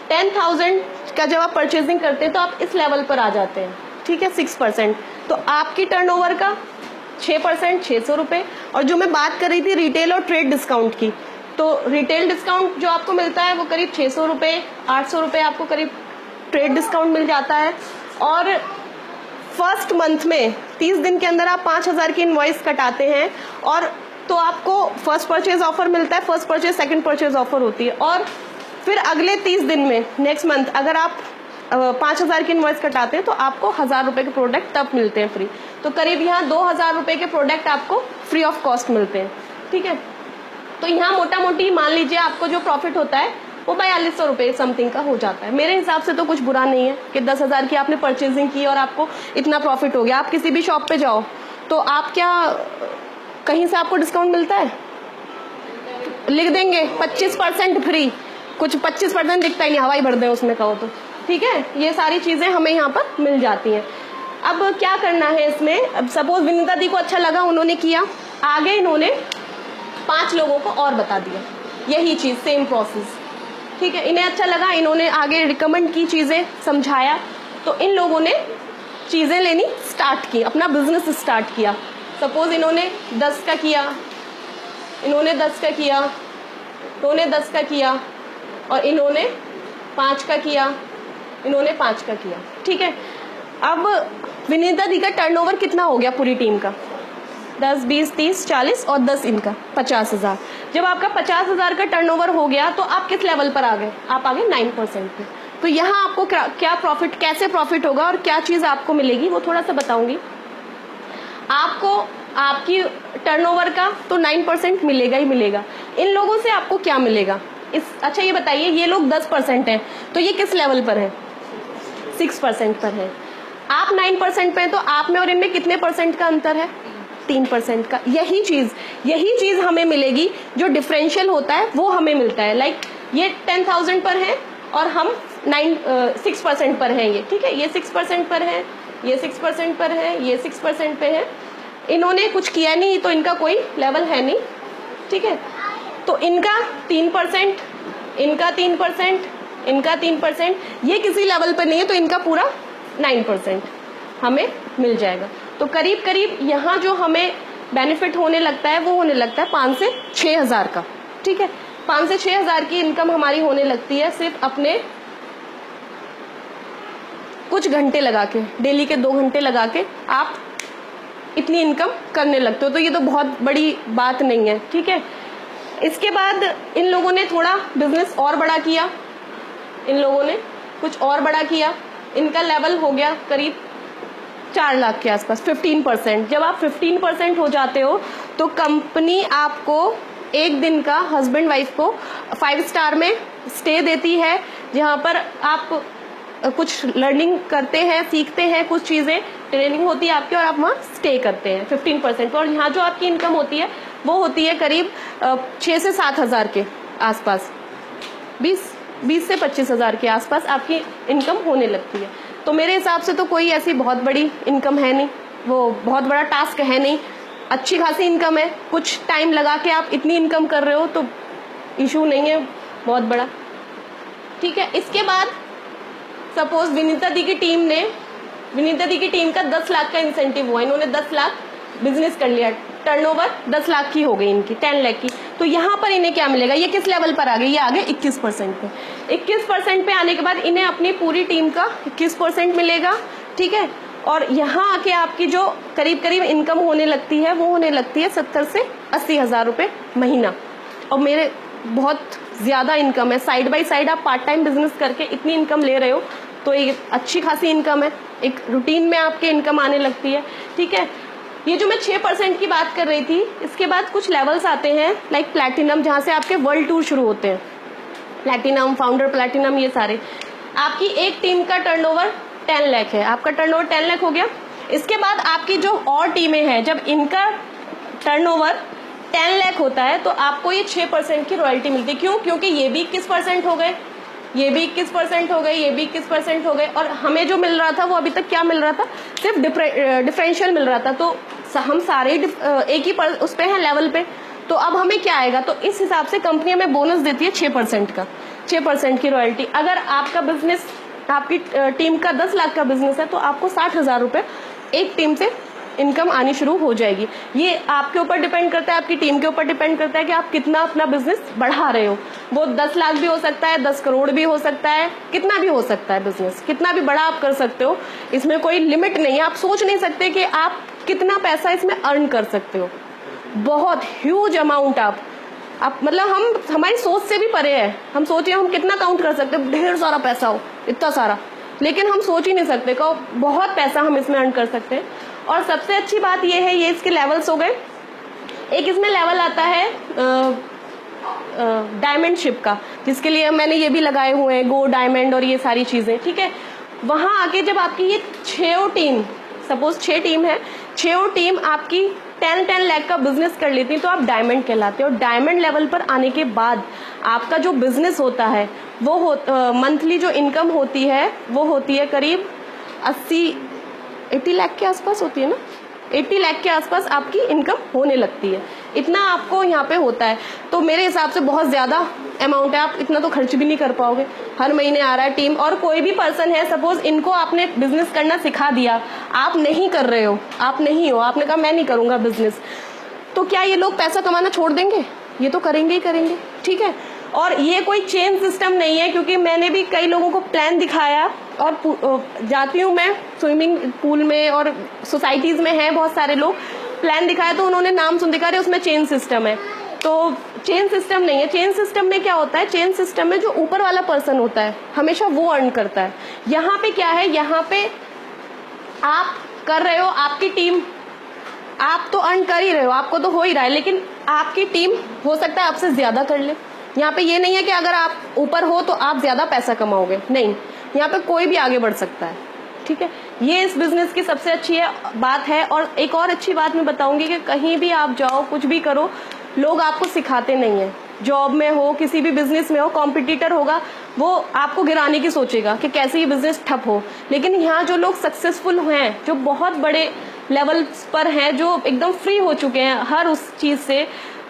10,000 का, जब आप परचेजिंग करते हैं तो आप इस लेवल पर आ जाते हैं, ठीक है, 6%। तो आपकी टर्नओवर का 6%, 600 रुपये। और जो मैं बात कर रही थी रिटेल और ट्रेड डिस्काउंट की, तो रिटेल डिस्काउंट जो आपको मिलता है वो करीब 600 रुपये, 800 रुपये आपको करीब ट्रेड डिस्काउंट मिल जाता है। और फर्स्ट मंथ में 30 दिन के अंदर आप 5,000 की इनवॉइस कटाते हैं, और तो आपको फर्स्ट परचेज ऑफर मिलता है, first purchase second purchase offer होती है। और फिर अगले 30 दिन में नेक्स्ट मंथ अगर आप 5,000 की इनवॉइस कटाते हैं तो आपको 1,000 रुपए के प्रोडक्ट तब मिलते हैं फ्री। तो करीब यहाँ 2,000 रुपए के प्रोडक्ट आपको फ्री ऑफ कॉस्ट मिलते हैं, ठीक है। तो यहाँ मोटा मोटी मान लीजिए आपको जो प्रॉफिट होता है वो 4,200 रुपये समथिंग का हो जाता है। मेरे हिसाब से तो कुछ बुरा नहीं है कि 10,000 की आपने परचेजिंग की और आपको इतना प्रॉफिट हो गया। आप किसी भी शॉप पे जाओ तो आप क्या कहीं से आपको डिस्काउंट मिलता है, लिख देंगे 25% फ्री, कुछ 25% दिखता ही नहीं, हवाई भर दें उसमें कहो तो, ठीक है। ये सारी चीजें हमें यहाँ पर मिल जाती हैं। अब क्या करना है इसमें, अब सपोज विनीता दी को अच्छा लगा, उन्होंने किया, आगे इन्होंने 5 लोगों को और बता दिया यही चीज, सेम प्रोसेस, ठीक है। इन्हें अच्छा लगा, इन्होंने आगे रिकमेंड की चीजें, समझाया, तो इन लोगों ने चीजें लेनी स्टार्ट की, अपना बिजनेस स्टार्ट किया। सपोज इन्होंने 10 का किया, इन्होंने 10 का किया, इन्होंने 10 का किया, और इन्होंने 5 का किया, इन्होंने 5 का किया, ठीक है। अब विनीता दी का टर्नओवर कितना हो गया पूरी टीम का, 10, 20, 30, 40 और 10 इनका 50,000। जब आपका 50,000 का टर्नओवर हो गया तो आप किस लेवल पर आ गए, आप आ गए 9% पे। तो यहाँ आपको क्या प्रॉफिट, कैसे प्रॉफिट होगा और क्या चीज आपको मिलेगी वो थोड़ा सा बताऊंगी आपको। आपकी टर्नओवर का तो 9% मिलेगा ही मिलेगा। इन लोगों से आपको क्या मिलेगा, अच्छा ये बताइए, ये लोग 10% हैं तो ये किस लेवल पर है, 6% पर है। आप 9% पे हैं तो आप में और इनमें कितने परसेंट का अंतर है, 3% का। यही चीज हमें मिलेगी, जो डिफरेंशियल होता है वो हमें मिलता है। लाइक ये 10,000 पर है और हम 6% पर हैं, ये ठीक है, ये 6% पर है, ये 6% पर है, ये 6% पे है। इन्होंने कुछ किया नहीं तो इनका कोई लेवल है नहीं, ठीक है। तो इनका 3%, इनका 3%, इनका 3%, ये किसी लेवल पर नहीं है तो इनका पूरा 9% हमें मिल जाएगा। तो करीब करीब यहाँ जो हमें बेनिफिट होने लगता है वो होने लगता है 5 से 6,000 का, ठीक है। 5 से 6,000 की इनकम हमारी होने लगती है सिर्फ अपने कुछ घंटे लगा के, डेली के 2 घंटे लगा के आप इतनी इनकम करने लगते हो। तो ये तो बहुत बड़ी बात नहीं है, ठीक है। इसके बाद इन लोगों ने थोड़ा बिजनेस और बड़ा किया, इन लोगों ने कुछ और बड़ा किया, इनका लेवल हो गया करीब 4 लाख के आसपास, 15%। जब आप 15% हो जाते हो तो कंपनी आपको एक दिन का हस्बैंड वाइफ को 5 स्टार में स्टे देती है, जहां पर आप कुछ लर्निंग करते हैं, सीखते हैं, कुछ चीजें ट्रेनिंग होती है आपकी और आप वहाँ स्टे करते हैं 15%। और यहाँ जो आपकी इनकम होती है वो होती है करीब 6 से 7,000 के आसपास, 20 से 25,000 के आसपास आपकी इनकम होने लगती है। तो मेरे हिसाब से तो कोई ऐसी बहुत बड़ी इनकम है नहीं, वो बहुत बड़ा टास्क है नहीं, अच्छी खासी इनकम है। कुछ टाइम लगा के आप इतनी इनकम कर रहे हो तो इशू नहीं है बहुत बड़ा, ठीक है। इसके बाद सपोज विनीता दी की टीम का 10 लाख का इंसेंटिव हुआ, इन्होंने 10 लाख बिजनेस कर लिया, टर्नओवर 10 लाख की हो गई इनकी, 10 लाख की। तो यहाँ पर इन्हें क्या मिलेगा, ये किस लेवल पर आ गए, ये आ गए 21% पे। 21% पे आने के बाद इन्हें अपनी पूरी टीम का 21% मिलेगा, ठीक है। और यहाँ आके आपकी जो करीब करीब इनकम होने लगती है वो होने लगती है 70 से 80,000 रुपए महीना। और बहुत ज़्यादा इनकम है। साइड बाय साइड आप पार्ट टाइम बिजनेस करके इतनी इनकम ले रहे हो तो ये अच्छी खासी इनकम है, एक रूटीन में आपके इनकम आने लगती है। ठीक है, ये जो मैं 6% की बात कर रही थी, इसके बाद कुछ लेवल्स आते हैं लाइक प्लैटिनम, जहाँ से आपके वर्ल्ड टूर शुरू होते हैं। प्लैटिनम, फाउंडर प्लैटिनम, ये सारे आपकी एक टीम का टर्नओवर 10 लाख है, आपका टर्नओवर 10 लाख हो गया। इसके बाद आपकी जो और टीमें हैं, जब इनका टर्नओवर 10 लाख होता है तो आपको ये 6% की रॉयल्टी मिलती है। क्यों? क्योंकि ये भी 21% हो गए, ये भी 21% हो गए, ये भी 21% हो गए, और हमें जो मिल रहा था वो अभी तक क्या मिल रहा था, सिर्फ डिफरेंशियल मिल रहा था। तो हम सारे एक ही उस पे हैं लेवल पे, तो अब हमें क्या आएगा, तो इस हिसाब से कंपनी हमें बोनस देती है 6% का, 6% की रॉयल्टी। अगर आपका बिजनेस, आपकी टीम का 10 लाख का बिजनेस है तो आपको 60,000 रुपये एक टीम से इनकम आनी शुरू हो जाएगी। ये आपके ऊपर डिपेंड करता है, आपकी टीम के ऊपर डिपेंड करता है कि आप कितना अपना बिजनेस बढ़ा रहे हो। वो 10 लाख भी हो सकता है, 10 करोड़ भी हो सकता है, कितना भी हो सकता है बिजनेस, कितना भी बड़ा आप कर सकते हो, इसमें कोई लिमिट नहीं है। आप सोच नहीं सकते कि आप कितना पैसा इसमें अर्न कर सकते हो, बहुत ह्यूज अमाउंट। आप मतलब हमारी सोच से भी परे है। हम सोचिए हम कितना काउंट कर सकते हैं, ढेर सारा पैसा हो, इतना सारा, लेकिन हम सोच ही नहीं सकते को बहुत पैसा हम इसमें अर्न कर सकते हैं। और सबसे अच्छी बात ये है, ये इसके लेवल्स हो गए। एक इसमें लेवल आता है डायमंडशिप का, जिसके लिए मैंने ये भी लगाए हुए हैं, गो डायमंड और ये सारी चीजें। ठीक है, वहां आके जब आपकी ये 6 टीम, सपोज 6 टीम है, 6 टीम आपकी 10 लाख का बिजनेस कर लेती है तो आप डायमंड कहलाते हो। और डायमंड लेवल पर आने के बाद आपका जो बिजनेस होता है वो मंथली जो इनकम होती है वो होती है करीब 80 लाख के आसपास होती है ना, 80 लाख के आसपास आपकी इनकम होने लगती है। इतना आपको यहाँ पे होता है, तो मेरे हिसाब से बहुत ज्यादा अमाउंट है। आप इतना तो खर्च भी नहीं कर पाओगे, हर महीने आ रहा है टीम। और कोई भी पर्सन है, सपोज इनको आपने बिजनेस करना सिखा दिया, आप नहीं कर रहे हो, आप नहीं हो, आपने कहा मैं नहीं करूंगा बिजनेस, तो क्या ये लोग पैसा कमाना छोड़ देंगे? ये तो करेंगे ही करेंगे। ठीक है, और ये कोई चेन सिस्टम नहीं है, क्योंकि मैंने भी कई लोगों को प्लान दिखाया, और जाती हूँ मैं स्विमिंग पूल में और सोसाइटीज में है बहुत सारे लोग, प्लान दिखाया तो उन्होंने नाम सुन दिखा रहे उसमें चेन सिस्टम है, तो चेन सिस्टम नहीं है। चेन सिस्टम में क्या होता है, चेन सिस्टम में जो ऊपर वाला पर्सन होता है हमेशा वो अर्न करता है। यहाँ पे क्या है, यहाँ पे आप कर रहे हो, आपकी टीम, आप तो अर्न कर ही रहे हो, आपको तो हो ही रहा है, लेकिन आपकी टीम हो सकता है आपसे ज्यादा कर ले। यहाँ पे ये नहीं है कि अगर आप ऊपर हो तो आप ज्यादा पैसा कमाओगे, नहीं, यहाँ पे कोई भी आगे बढ़ सकता है। ठीक है, ये इस बिजनेस की सबसे अच्छी बात है। और एक और अच्छी बात मैं बताऊंगी कि कहीं भी आप जाओ, कुछ भी करो, लोग आपको सिखाते नहीं है। जॉब में हो, किसी भी बिजनेस में हो, कॉम्पिटिटर होगा, वो आपको गिराने की सोचेगा कि कैसे ये बिजनेस ठप हो। लेकिन यहाँ जो लोग सक्सेसफुल हैं, जो बहुत बड़े लेवल्स पर हैं, जो एकदम फ्री हो चुके हैं हर उस चीज से,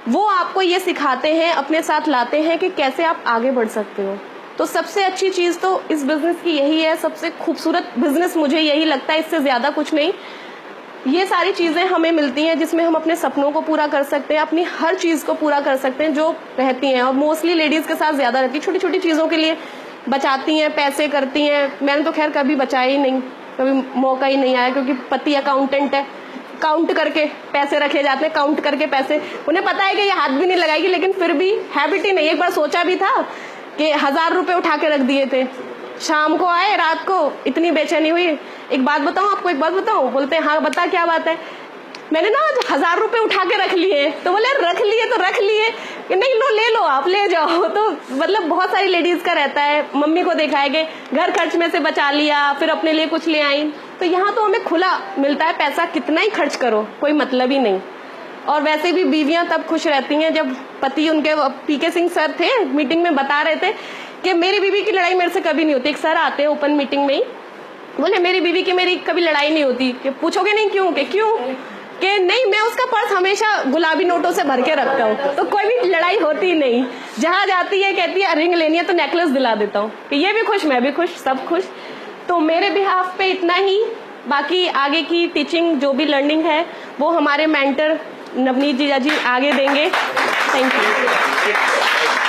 वो आपको ये सिखाते हैं, अपने साथ लाते हैं कि कैसे आप आगे बढ़ सकते हो। तो सबसे अच्छी चीज तो इस बिजनेस की यही है, सबसे खूबसूरत बिजनेस मुझे यही लगता है, इससे ज्यादा कुछ नहीं। ये सारी चीजें हमें मिलती हैं जिसमें हम अपने सपनों को पूरा कर सकते हैं, अपनी हर चीज को पूरा कर सकते हैं जो रहती हैं। और मोस्टली लेडीज के साथ ज्यादा रहती है, छोटी छोटी चीजों के लिए बचाती हैं, पैसे करती हैं। मैंने तो खैर कभी बचाया ही नहीं, कभी मौका ही नहीं आया, क्योंकि पति अकाउंटेंट है, काउंट करके पैसे रखे जाते हैं, काउंट करके पैसे, उन्हें पता है कि ये हाथ भी नहीं लगाएगी, लेकिन फिर भी हैबिट ही नहीं। एक बार सोचा भी था कि 1000 रुपए उठा के रख दिए थे, शाम को आए, रात को इतनी बेचैनी हुई। एक बात बताऊं आपको, एक बात बताऊं, बोलते हैं हाँ बता क्या बात है। मैंने ना 1000 रुपए उठा के रख लिए, तो बोले रख लिए तो रख लिए, नहीं लो, ले लो, आप ले जाओ। तो मतलब बहुत सारी लेडीज का रहता है, मम्मी को दिखाएंगे, घर खर्च में से बचा लिया, फिर अपने लिए कुछ ले आई। तो यहाँ तो हमें खुला मिलता है, पैसा कितना ही खर्च करो कोई मतलब ही नहीं। और वैसे भी बीवियां तब खुश रहती हैं जब पति, उनके पीके सिंह सर थे, मीटिंग में बता रहे थे कि मेरी बीवी की लड़ाई मेरे से कभी नहीं होती। एक सर आते हैं ओपन मीटिंग में ही, बोले मेरी बीवी की मेरी कभी लड़ाई नहीं होती। कि पूछोगे नहीं क्यों? कि क्यों? कि नहीं, मैं उसका पर्स हमेशा गुलाबी नोटों से भर के रखता हूँ, तो कोई भी लड़ाई होती नहीं। जहाँ जाती है कहती है रिंग लेनी है तो नेकलेस दिला देता हूँ, कि ये भी खुश, मैं भी खुश, सब खुश। तो मेरे बिहाफ पे इतना ही। बाकी आगे की टीचिंग जो भी लर्निंग है वो हमारे मेंटर नवनीत जीजा जी आगे देंगे। Thank you.